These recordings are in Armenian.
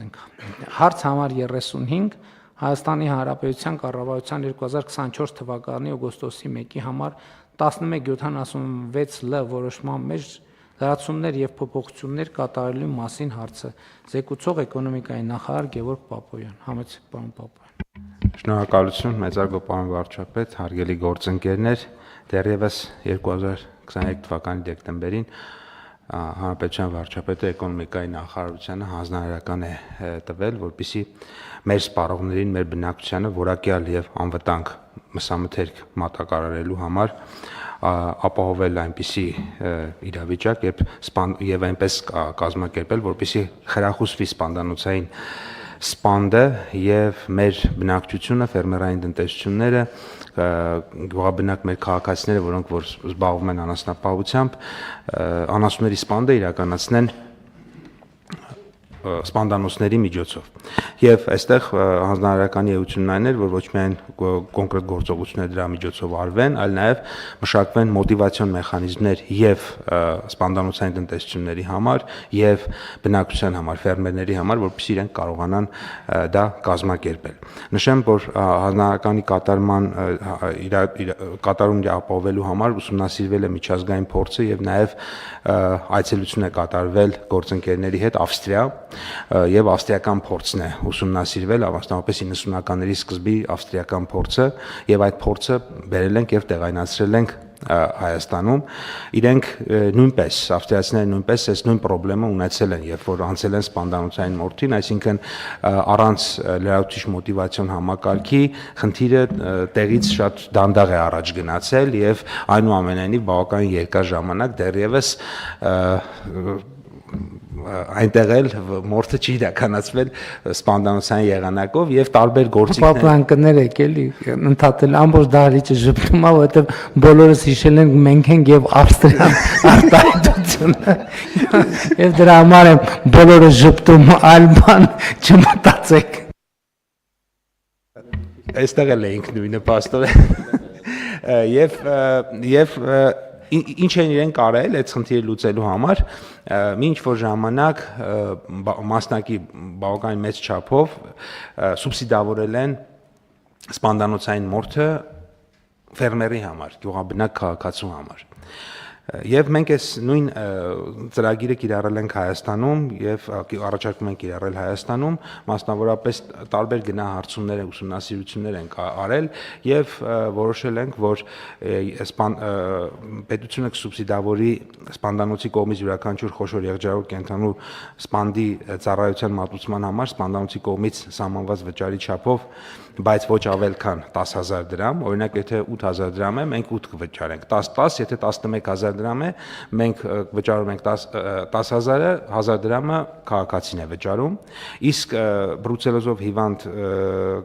գործենք։ Հարց համար 35 Հայաստանի Հանրապետության կառավարության 2024 թվականի օգոստոսի 1-ի համար 1176L որոշման մեջ լրացումներ եւ փոփոխություններ կատարելու մասին հարցը զեկուցող էկոնոմիկայի նախարար Գևորգ Պապոյան։ Համեցեք, պարոն Պապոյան։ Շնորհակալություն, մեծարգո պարոն վարչապետ, հարգելի գործընկերներ, դեռևս 2023 թվականի դեկտեմբերին Հանրապետության վարչապետը էկոնոմիկայի նախարարությանը հանձնարարական է տվել, որպեսզի մեր սպառողներին, մեր բնակչությանը որակյալ եւ անվտանգ մսամթերք մատակարարելու համար ապահովել այնպիսի իրավիճակ եւ այնպես կազմակերպել, որպեսզի խրախուսվի սպանդանոցային սպանդը եւ մեր բնակչությունը, ֆերմերային տնտեսությունները, գյուղաբնակ մեր քաղաքացիները, որոնք որ զբաղվում են անասնապահությամբ, անասունների սպանդը իրականացնեն սպանդանոցների միջոցով։ Եվ այստեղ հանձնարարականի էությունն այն էր, որ ոչ միայն կոնկրետ գործողություններ դրա միջոցով արվեն, այլ նաև մշակվեն մոտիվացիոն մեխանիզմներ եւ սպանդանոցային տնտեսությունների համար եւ բնակչության համար, ֆերմերների համար, որպեսզի իրենք կարողանան դա կազմակերպել։ Նշեմ, որ հանձնարարականի կատարումն ապահովելու համար ուսումնասիրվել է միջազգային փորձը եւ նաև այցելություն է կատարվել գործընկերների հետ Ավստրիա եւ ավստրիական փորձն է ուսումնասիրվել, ավաստանապես 90-ականների սկզբի ավստրիական փորձը եւ այդ փորձը բերել ենք եւ տեղայնացրել ենք Հայաստանում։ Իրենք նույնպես, ավստրիացիները նույնպես այս նույն խնդրեմը ունեցել են, երբ որ անցել են սպանդանոցային մորթին, այսինքն առանց լրացուցիչ մոտիվացիոն համակարգի խնդիրը տեղից շատ դանդաղ է առաջ գնացել եւ այնուամենայնիվ բավականին երկար ժամանակ դեռևս այնտեղ էլ մորթը չի իրականացվել սպանդանոցային եղանակով եւ տարբեր գործիքներ։ Պապան կներեք էլի, ընդհատել ամբողջ դահլիճը ժպտում է, որովհետեւ բոլորս հիշել ենք մենք ենք եւ Ավստրիան արտահայտությունը։ Եվ դրա համար եմ բոլորը ժպտում, այլ բան չմտածեք։ Այստեղ էլ էինք նույնը պաստոր։ Եվ ինչ են իրենք արել այդ խնդիրը լուծելու համար, ինչ որ ժամանակ մասնակի բավականին մեծ չափով սուբսիդավորել են սպանդանոցային մորթը ֆերմերի համար, գյուղաբնակ քաղաքացու համար։ Եվ մենք այս նույն ծրագիրը կիրառել ենք Հայաստանում եւ առաջարկում ենք կիրառել Հայաստանում, մասնավորապես տարբեր գնահարցումներ ու ուսումնասիրություններ ենք արել եւ որոշել ենք, որ պետությունը կսուբսիդավորի սպանդանոցի կողմից յուրաքանչյուր խոշոր եղջերուկ կենդանու սպանդի ծառայության մատուցման համար սպանդանոցի կողմից սահմանված վճարի չափով, բայց ոչ ավել քան 10,000 դրամ, օրինակ եթե 8,000 դրամ է, մենք 8 կվճարենք, 10, եթե 11,000 դրամ է, մենք վճարում ենք 10,000-ը, 1,000 դրամը քաղաքացին է վճարում, իսկ բրուցելոզով հիվանդ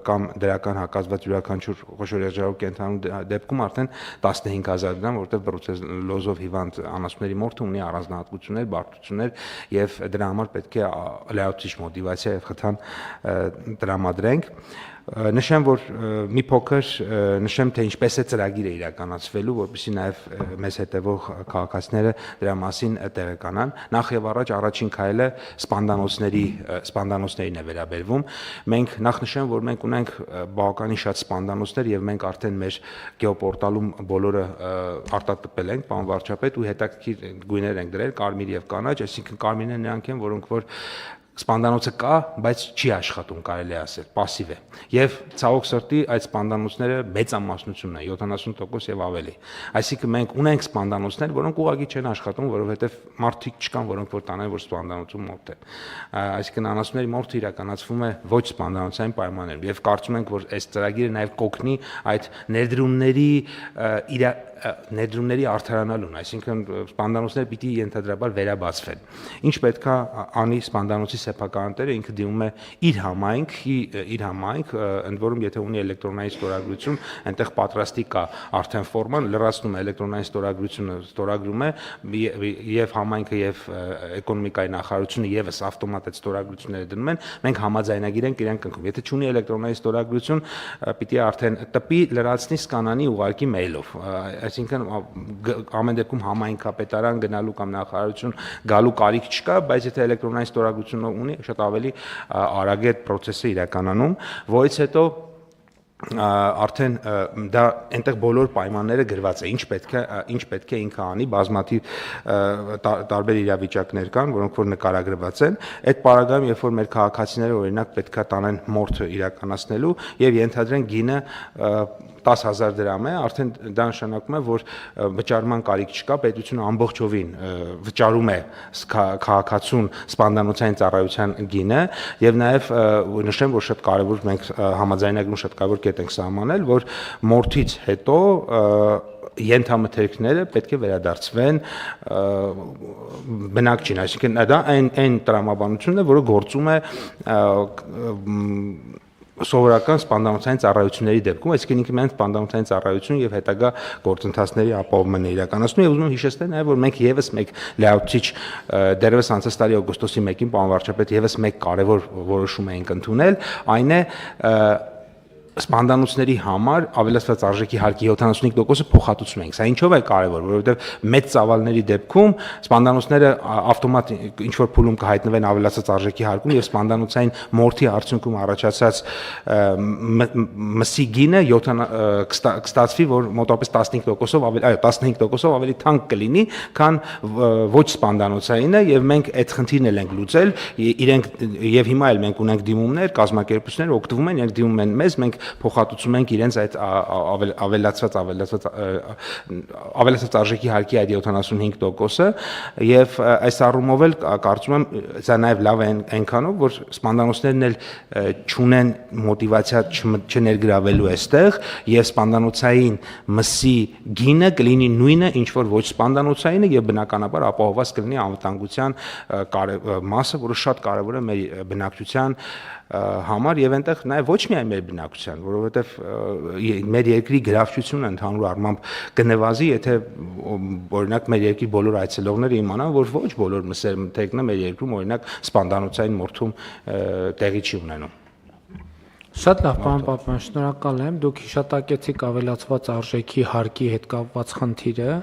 կամ դրական հակազդված յուրաքանչյուր խոշոր եղջերուկ կենդանու դեպքում արդեն 15,000 դրամ, որովհետև բրուցելոզով հիվանդ անասունների մորթը ունի առանձնահատկություններ, բարդություններ եւ դրա համար պետք է լրացուցիչ մոտիվացիա եւ խթան տրամադրենք։ Նշեմ, որ մի փոքր նշեմ, թե ինչպես է ծրագիրը իրականացվելու, որպեսզի նաև մեզ հետևող քաղաքացիները դրա մասին տեղեկանան։ Նախ եւ առաջ առաջին քայլը սպանդանոցներին է վերաբերվում։ Մենք նախ նշեմ, որ մենք ունենք բավականին շատ սպանդանոցներ եւ մենք արդեն մեր գեոպորտալում բոլորը արտատպել ենք, պարոն վարչապետ, ու հետաքրքիր գույներ ենք դրել, կարմիր եւ կանաչ, այսինքն կարմիրները նրանք են, որոնք որ սպանդանոցը կա, բայց չի աշխատում, կարելի է ասել, пассив է։ Եվ ցավոք սրտի այդ սպանդանոցները մեծամասնությունն է, 70% եւ ավելի։ Այսինքն մենք ունենք սպանդանոցներ, որոնք ուղղակի չեն աշխատում, որովհետեւ մարդիկ չկան, որոնք որ տանեն, որ սպանդանոցում մորթ է։ Այսինքն անասունների մորթը իրականացվում է ոչ սպանդանոցային պայմաններում եւ կարծում ենք, որ այս ծրագիրը նաեւ կօգնի այդ ներդրումների արդարանալուն, այսինքն սպանդանոցները պիտի ենթադրաբար վերաբացվեն։ Ինչ պետքա անի սպանդանոցի սեփականատերը, ինքը դիմում է իր համայնք, ընդ որում եթե ունի էլեկտրոնային ստորագրություն, այնտեղ պատրաստի կա արդեն ֆորման, լրացնում է էլեկտրոնային ստորագրությունը, ստորագրում է եւ համայնքը եւ էկոնոմիկայի նախարարությունը եւս ավտոմատ այդ ստորագրությունները դնում են, մենք համաձայնագիր ենք իրենք կնքում։ Եթե չունի էլեկտրոնային ստորագրություն, պիտի արդեն տպի, լրացնի, սկանանի, ուղարկի մեյլով։ այսինքն ամեն դեպքում համայնքապետարան գնալու կամ նախարարություն գալու կարիք չկա, բայց եթե էլեկտրոնային ստորագրություն ունի, շատ ավելի արագ է process-ը իրականանում, որից հետո արդեն դա այնտեղ բոլոր պայմանները գրված է, ինչ պետք է ինքը անի, բազմաթիվ տարբեր իրավիճակներ կան, որոնք որ նկարագրված են։ Այդ պարագայում, երբ որ մեր քաղաքացիները օրինակ պետքա տանեն մորթը իրականացնելու եւ ենթադրեն գինը 10,000 դրամ է, արդեն դա նշանակում է, որ վճարման կարիք չկա, պետությունը ամբողջովին վճարում է քաղաքացուն սպանդանոցային ծառայության գինը եւ նաեւ նշեմ, որ շատ կարեւոր մենք համաձայնագրում շատ կարեւոր կետ ենք սահմանել, որ մորթից հետո ենթամթերքները պետք է վերադարձվեն բնակչին, այսինքն դա այն տրամաբանությունն է, որը գործում է սովորական սպանդանոցային ծառայությունների դեպքում, այսինքն ինքը միայն սպանդանոցային ծառայություն եւ հետագա գործընթացների ապահովումն է իրականացնում եւ ուզում եմ հիշեցնել նաեւ որ մենք եւս մեկ լիացիչ դերևս անցած տարի օգոստոսի 1-ին պարոն վարչապետ եւս մեկ կարեւոր որոշում էինք ընդունել, այն է սպանդանոցների համար ավելացված արժեքի հարկի 75%-ը փոխհատուցում ենք։ Սա ինչով է կարևոր, որովհետև մեծ ծավալների դեպքում սպանդանոցները ավտոմատ ինչ որ փուլում կհայտնվեն ավելացված արժեքի հարկում եւ սպանդանոցային մորթի արդյունքում առաջացած մսի գինը կստացվի, որ մոտավորապես 15%-ով ավելի, այո, 15%-ով ավելի թանկ կլինի, քան ոչ սպանդանոցայինը եւ մենք այդ խնդիրն էլ ենք լուծել, իրենք եւ հիմա էլ մենք ունենք դիմումներ, կազմակերպություններ օգտվում են, իրենք դիմում են մեզ, մենք փոխհատուցում ենք իրենց այդ ավելացված արժեքի հարկի այդ 75%-ը եւ այս առումով էլ կարծում եմ սա նաեւ լավ է այնքանով որ սպանդանոցներն էլ չունեն մոտիվացիա չներգրավելու այստեղ եւ սպանդանոցային մսի գինը կլինի նույնը ինչ որ ոչ սպանդանոցայինը եւ բնականաբար ապահովված կլինի անվտանգության մասը, որը շատ կարեւոր է մեր բնակչության համար եւ այնտեղ նաեւ ոչ միայն մեր բնակչության, որովհետեւ մեր երկրի գրավչությունը ընդհանուր առմամբ կնվազի, եթե օրինակ մեր երկրի բոլոր այցելողները իմանան, որ ոչ բոլոր մթերքները մեր երկրում օրինակ սպանդանոցային մորթում տեղի չի ունենում։ Շատ լավ, պարոն Պապյան, շնորհակալ եմ։ Դուք հիշատակեցիք ավելացված արժեքի հարկի հետ կապված խնդիրը,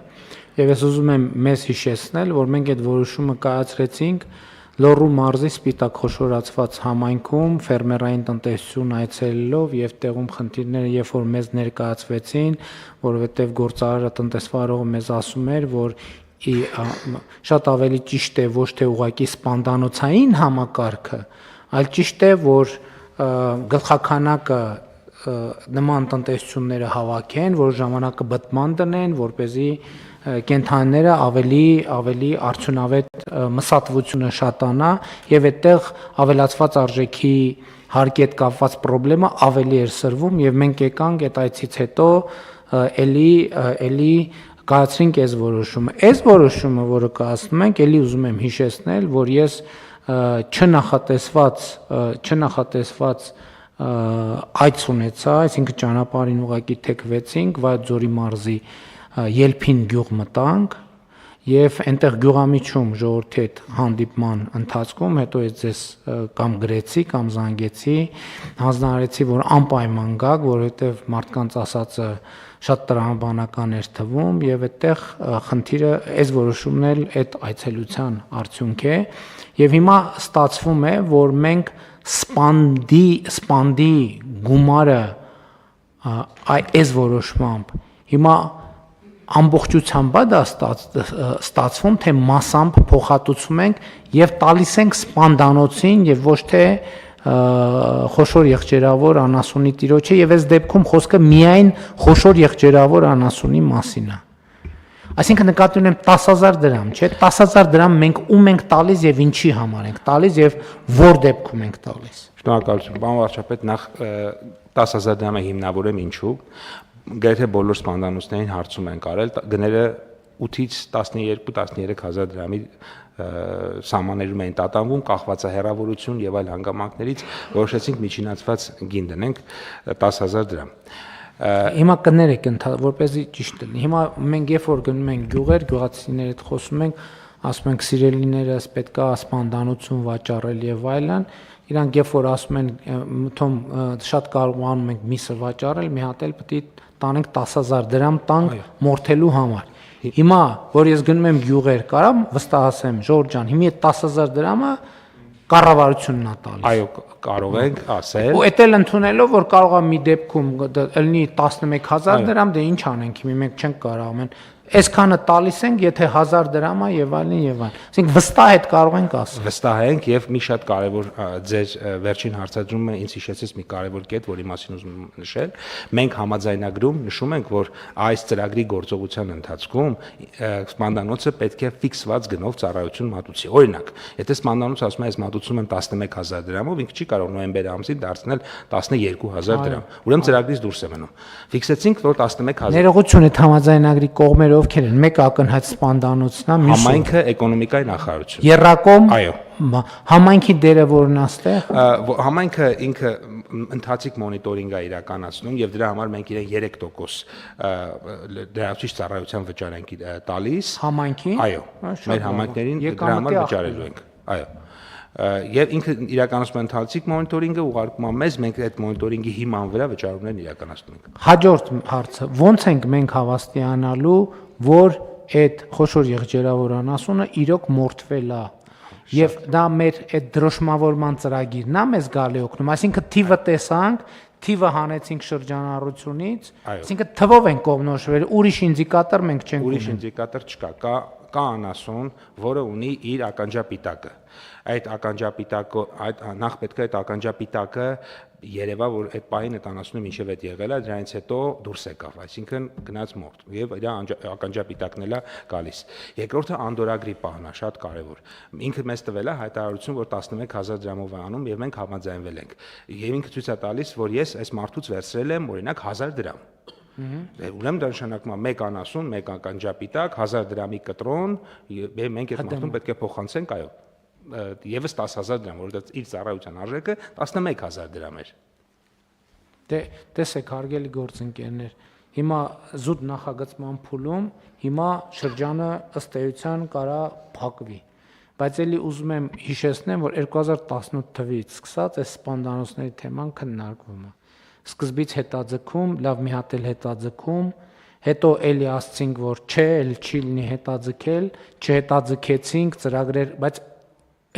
եւ ես ուզում եմ մեզ հիշեցնել, որ մենք այդ որոշումը կայացրեցինք Լոռու մարզի Սպիտակ խոշորացված համայնքում ֆերմերային տնտեսություն այցելելով եւ տեղում խնդիրները երբ որ մեզ ներկայացվեցին, որովհետեւ գործարարը տնտեսվարողը մեզ ասում էր, որ շատ ավելի ճիշտ է ոչ թե ուղղակի սպանդանոցային համակարգը, այլ ճիշտ է, որ գլխականակը նման տնտեսությունները հավաքեն, որ ժամանակը բտման դնեն, որ เป զի կենթանիները ավելի արդյունավետ մսատվությունը շատանա եւ այդտեղ ավելացված արժեքի հարկի հետ կապված խնդրեմը ավելի էր սրվում եւ մենք եկանք այդ այցից հետո էլի կայացրինք այս որոշումը։ Այս որոշումը, որը կայացնում ենք, էլի ուզում եմ հիշեցնել, որ ես չնախատեսված այց ունեցա, այսինքն ճանապարհին ուղակի թեքվեցինք, Վայոց ձորի մարզի Ելփին գյուղ մտանք եւ այնտեղ գյուղամիջում ժողովրդի հետ հանդիպման ընթացքում հետո ես ձեզ կամ գրեցի կամ զանգեցի, հանձնարարեցի, որ անպայման գաք, որովհետեւ մարդկանց ասածը շատ տրամաբանական էր թվում եւ այդտեղ խնդիրը այս որոշումն էլ այդ այցելության արդյունք է եւ հիմա ստացվում է, որ մենք սպանդի գումարը այս որոշմամբ հիմա ամբողջությամբ դա ստացվում, թե մասամբ փոխհատուցում ենք եւ տալիս ենք սպանդանոցին եւ ոչ թե խոշոր եղջերավոր անասունի տիրոջը եւ այս դեպքում խոսքը միայն խոշոր եղջերավոր անասունի մասին է։ Այսինքն նկատի ունեմ 10,000 դրամ, չէ՞, 10,000 դրամ մենք ում ենք տալիս եւ ինչի համար ենք տալիս եւ որ դեպքում ենք տալիս։ Շնորհակալություն, պարոն վարչապետ, նախ 10,000 դրամը հիմնավորեմ ինչու։ Գրեթե բոլոր սպանդանոցներին հարցում են կարել, գները 8-ից 12-13,000 դրամի սահմաններում էին տատանվում, կախված է հեռավորություն եւ այլ հանգամանքներից, որոշեցինք միջինացված գին դնենք 10,000 դրամ։ Հիմա կներեք որպեսզի ճիշտ լինի։ Հիմա մենք երբ որ գնում ենք գյուղեր, գյուղացիների հետ խոսում ենք, ասում ենք սիրելիներս պետքա սպանդանոցում վաճառել եւ այլն, Իրանք երբ որ ասում են մթոմ շատ կարողանում ենք միսը վաճառել, մի հատ էլ պետք է տանենք 10000 դրամ տանք մորթելու համար։ Հիմա որ ես գնում եմ գյուղեր, կարամ վստահ ասեմ, Ժորժ ջան, հիմա այդ 10000 դրամը կառավարությունն է տալիս։ Այո, կարող ենք ասել։ Ու էդ էլ ընդունելով որ կարող է մի դեպքում լինի 11000 դրամ, դե ինչ անենք, հիմա մենք չենք կարող ամեն այսքանը տալիս ենք, եթե 1000 դրամ է եւ այլն եւ այլն։ Այսինքն վստահ այդ կարող ենք ասել։ Վստահ ենք եւ մի շատ կարեւոր ձեր վերջին հարցադրումը ինձ հիշեցեց մի կարեւոր կետ, որի մասին ուզում եմ նշել։ Մենք համաձայնագրում նշում ենք, որ այս ծրագրի գործողության ընթացքում սպանդանոցը պետք է ֆիքսված գնով ծառայություն մատուցի։ Օրինակ, եթե սպանդանոցը ասում է, ես մատուցում եմ 11000 դրամով, ինքը չի կարող նոյեմբեր ամսին դարձնել 12000 դրամ։ Ուրեմն ծրագրից դուրս է մնում։ Ֆիքսեցինք, որ 11000 Ներողություն այդ համաձայնագրի կողմերը ովքեր են, մեկը ակնհայտ սպանդանոցն է, մյուսը համայնքը էկոնոմիկայի նախարարություն։ Երրակոմ, Այո։ Համայնքի դերը որն է ստեղ։ Համայնքը ինքը ընթացիկ մոնիտորինգ է իրականացնում եւ դրա համար մենք իրեն 3% դրամաշիչ ծառայության վճար ենք տալիս։ Համայնքին։ Այո։ Մեր համայնքներին դրա համար վճարելու ենք։ Այո։ Եվ ինքը իրականացնում է ընթացիկ մոնիտորինգը, ուղարկում է մեզ, մենք այդ մոնիտորինգի հիման վրա վճարումներն իրականացնում ենք։ Հաջորդ հարցը, ոնց ենք մենք հավաստիանալու, որ այդ խոշոր եղջերավորանասունը իրոք մորթվել է։ Եվ դա մեր այդ դրոշմավորման ծրագիրն է մեզ գալի օգնում, այսինքն թիվը տեսանք, թիվը հանեցինք շրջանառությունից, այսինքն թվով են կողմնորոշվել, ուրիշ ինդիկատոր մենք չենք ունենա։ Ուրիշ ինդիկատոր չկա, կա անասուն, որը ունի իր ականջապիտակը։ Այդ ականջապիտակը նախ պետք է այդ ականջապիտակը երևա որ այդ պահին այդ անասունը մինչև այդ եղել է, դրանից հետո դուրս եկավ, այսինքն գնաց մորթ եւ իր ականջապիտակն էլա գալիս։ Երկրորդը անդորագրի պահն է, շատ կարեւոր։ Ինքը մեզ տվել է հայտարարություն, որ 11000 դրամով է անում եւ մենք համաձայնվել ենք։ Եվ ինքը ցույց է տալիս, որ ես այս մարդուց վերցրել եմ օրինակ 1000 դրամ։ Ուրեմն դա նշանակում է մեկ անասուն, մեկ ականջապիտակ, 1000 դրամի կտրոն, եւ մենք այդ մարդուն պետք է փոխանցենք, այո։ Եվս 10000 դրամ, որովհետեւ իր ծառայության արժեքը 11000 դրամ էր։ Դե տեսեք հարգելի գործընկերներ, հիմա զուտ նախագծման փուլում հիմա շրջանը ըստ էության կարա փակվի, բայց ելի ուզում եմ հիշեցնեմ, որ 2018 թվականից սկսած այս սպանդանոցների թեման քննարկվում է։ Սկզբից հետաձգում, լավ մի հատ էլ հետաձգում, հետո էլի ասցինք, որ չէ, էլ չի լինի հետաձգել, չհետաձգեցինք ծրագրեր, բայց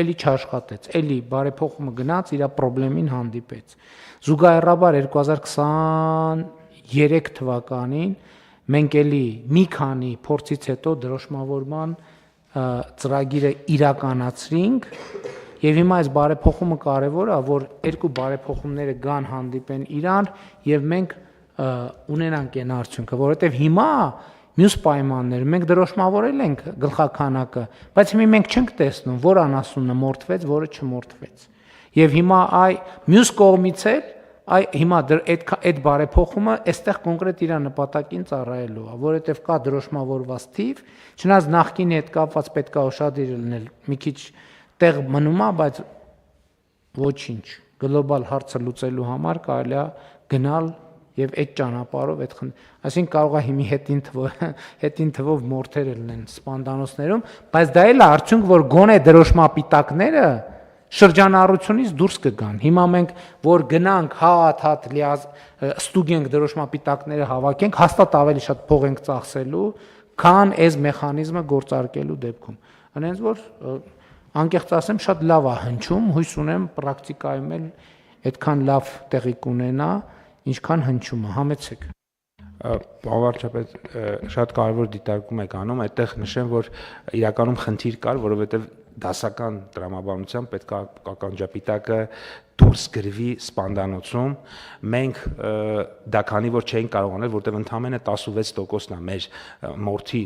էլի չաշխատեց, էլի բարեփոխումը գնաց, իր խնդրին հանդիպեց։ Զուգահեռաբար 2023 թվականին մենք էլի մի քանի փորձից հետո դրոշմավորման ծրագիրը իրականացրինք եւ հիմա այս բարեփոխումը կարեւոր է, որ երկու բարեփոխումները գան հանդիպեն իրար եւ մենք ունենանք այն արդյունքը, որովհետեւ հիմա մյուս պայմաններ մենք դրոշմավորել ենք գլխականակը, բայց հիմա մենք չենք տեսնում, որ անասունը մորթվեց, որը չմորթվեց։ Եվ հիմա մյուս կողմից էլ հիմա այդ բարեփոխումը այստեղ կոնկրետ իր նպատակին ծառայելու է, որովհետև կա դրոշմավորված թիվ, չնայած նախկինի հետ կապված պետք է ուշադիր լինել, մի քիչ տեղ մնում է, բայց ոչինչ, գլոբալ հարցը լուծելու համար կարելի է գնալ եւ այդ ճանապարհով այսինքն կարող է հիմի հետին թվով մորթեր լինեն սպանդանոցներում, բայց դա էլ է արդյունք, որ գոնե դրոշմապիտակները շրջանառությունից դուրս կգան։ Հիմա մենք որ գնանք հատ ստուգենք դրոշմապիտակները հավաքենք, հաստատ ավելի շատ փող ենք ծախսելու, քան այս մեխանիզմը գործարկելու դեպքում։ Հենց որ անկեղծ ասեմ, շատ լավ է հնչում, հույս ունեմ պրակտիկայում էլ այդքան լավ տեղի կունենա, ինչքան հնչում է, համեցեք։ Բավարարչապետ շատ կարևոր դիտարկում եք անում, այդտեղ նշեմ, որ իրականում խնդիր կար, որովհետև դասական տրամաբանությամբ պետք է ականջապիտակը դուրս գրվի սպանդանոցում, մենք դա քանի որ չէինք կարող անել, որտեղ ընդամենը 16%-ն է մեր մորթի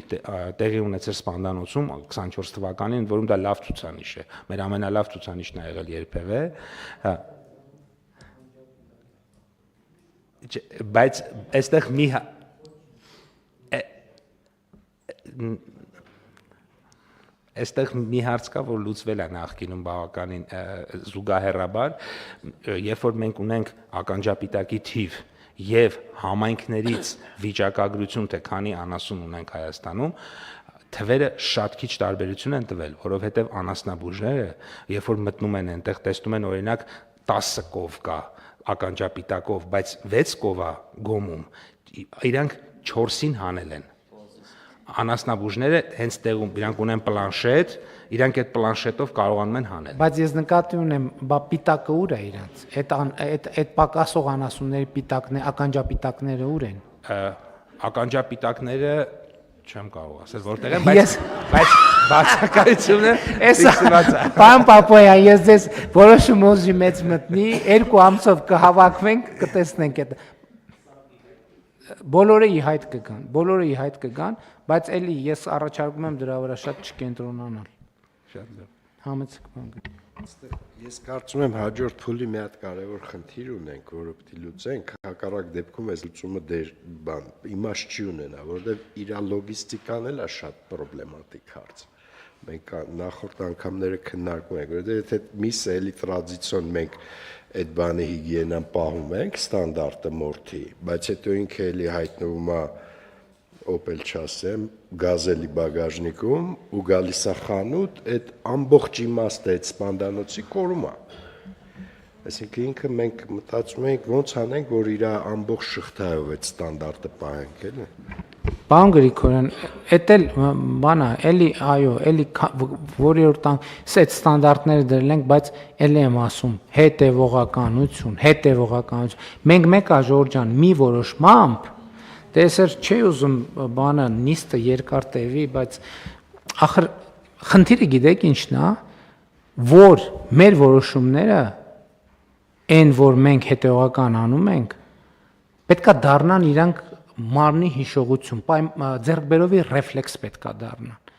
տեղի ունեցել սպանդանոցում 24 թվականին, որում դա լավ ցուցանիշ է, մեր ամենալավ ցուցանիշն է եղել երբևէ, բայց այստեղ Այստեղ մի հարց կա, որ լուծվել է նախկինում բավականին զուգահեռաբար, երբ որ մենք ունենք ականջապիտակի թիվ եւ համայնքներից վիճակագրություն, թե քանի անասուն ունենք Հայաստանում, թվերը շատ քիչ տարբերություն են տվել, որովհետև անասնաբուժները, երբ որ մտնում են այնտեղ, տեսնում են օրինակ 10 կով կա ականջապիտակով, բայց 6 կովա գոմում, իրանք 4-ին հանել են։ Անասնաբուժները հենց տեղում իրանք ունեն պլանշետ, իրանք այդ պլանշետով կարողանում են հանել։ Բայց ես նկատի ունեմ, բա պիտակը ուր է իրանց։ Այդ պակասող անասունների պիտակներ, ականջապիտակները ուր են։ Ականջապիտակները չեմ կարող ասել որտեղ են, բայց բացակայությունը ֆիքսված է։ Պարոն Պապոյան, ես ձեզ որոշում ուզի մեծ մտնի, 2 ամսով կհավաքվենք, կտեսնենք այդ։ Բոլորը ի հայտ կգան, բայց էլի ես առաջարկում եմ դրա վրա շատ չկենտրոնանալ։ Շատ լավ։ Համեցեք բան։ Ես կարծում եմ հաջորդ փուլի մի հատ կարևոր խնդիր ունենք, որը պետք է լուծենք, հակառակ դեպքում այս լուծումը իմաստ չի ունենա, որովհետև իր լոգիստիկան էլ է շատ պրոբլեմատիկ հարց։ Մենք նախորդ անգամները քննարկում ենք, որովհետև եթե միսը էլի տրադիցիոն մենք այդ բանի հիգիենան պահում ենք, ստանդարտը մորթի, բայց հետո ինքը էլի հայտնվում է Opel չասեմ, գազելի բագաժնիկում ու գալիս է խանութ, այդ ամբողջ իմաստը այդ սպանդանոցի կորում է։ Այսինքն ինքը մենք մտածում ենք ոնց անենք, որ իր ամբողջ շղթայով այդ ստանդարտը պահենք, էլի։ Պարոն Գրիգորյան, էդ էլ բան է, էլի այո, էլի որի որ տան այդ ստանդարտները դրել ենք, բայց էլի եմ ասում, հետևողականություն։ Մենք մեկ է Ժորժ ջան, մի որոշմամբ տեսեր չի ուզում բանը նիստը երկար տևի, բայց ախր խնդիրը գիտեք ինչն է, որ մեր որոշումները այն որ մենք հետևողական անում ենք, պետքա դառնան իրանք մարմնի հիշողություն, ձեռքբերովի ռեֆլեքս պետքա դառնան։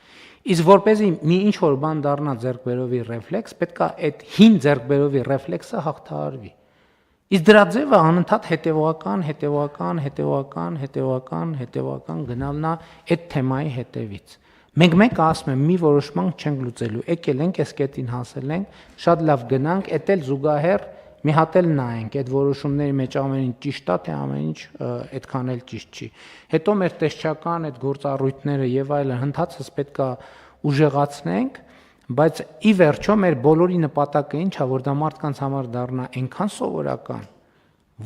Իսկ որպեսզի մի ինչ որ բան դառնա ձեռքբերովի ռեֆլեքս, պետքա այդ հին ձեռքբերովի ռեֆլեքսը հաղթահարվի։ Իսկ դրա ձևը անընդհատ հետևողական գնալն է այդ թեմայի հետևից։ Մենք մեկը ասում եմ, մի որոշման չենք լուծելու, եկել ենք, այս կետին հասել ենք, շատ լավ գնանք, էդ էլ զուգահեռ մի հատ էլ նայենք, այդ որոշումների մեջ ամեն ինչ ճիշտ է, թե ամեն ինչ այդքան էլ ճիշտ չի։ Հետո մեր տեսչական այդ գործառույթները եւ այլն հնդածս պետքա ուժեղացնենք, բայց ի վերջո մեր բոլորի նպատակը ինչ է, որ դա մարդկանց համար դառնա այնքան սովորական,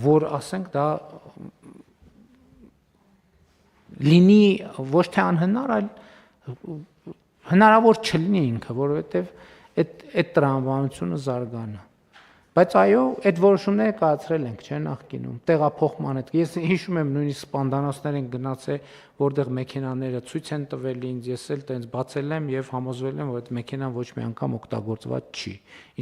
որ ասենք դա լինի ոչ թե անհնար, այլ հնարավոր չլինի ինքը, որովհետև այդ տրամաբանությունը զարգանա։ Բայց այո, այդ որոշումները կայացրել ենք, չէ՞, նախկինում, տեղափոխման հետ։ Ես հիշում եմ նույնիսկ սպանդանոցներ են գնացել, որտեղ մեքենաները ցույց են տվել ինձ, ես էլ տենց բացել եմ եւ համոզվել եմ, որ այդ մեքենան ոչ մի անգամ օգտագործված չի։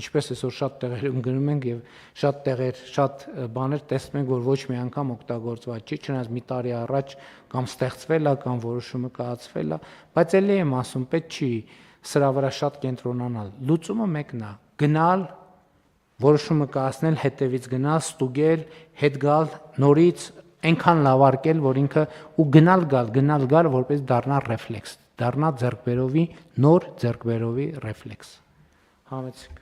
Ինչպես այսօր շատ տեղերում գնում ենք եւ շատ տեղեր, շատ բաներ տեսնում ենք, որ ոչ մի անգամ օգտագործված չի, չնայած մի տարի առաջ կամ ստեղծվել է, կամ որոշումը կայացվել է, բայց ելի եմ ասում, պետք չի սրա վրա շատ կենտրոնանալ։ Լուծումը մեկն է՝ գնալ որոշումը կայացնել, հետևից գնալ, ստուգել, հետ գալ, նորից այնքան լավարկել, որ ինքը ու գնալ, որպես դառնա ռեֆլեքս, դառնա ձեռքբերովի նոր ձեռքբերովի ռեֆլեքս։ Համեցեք։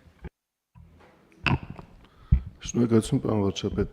Շնորհակալություն, պարոն վարչապետ։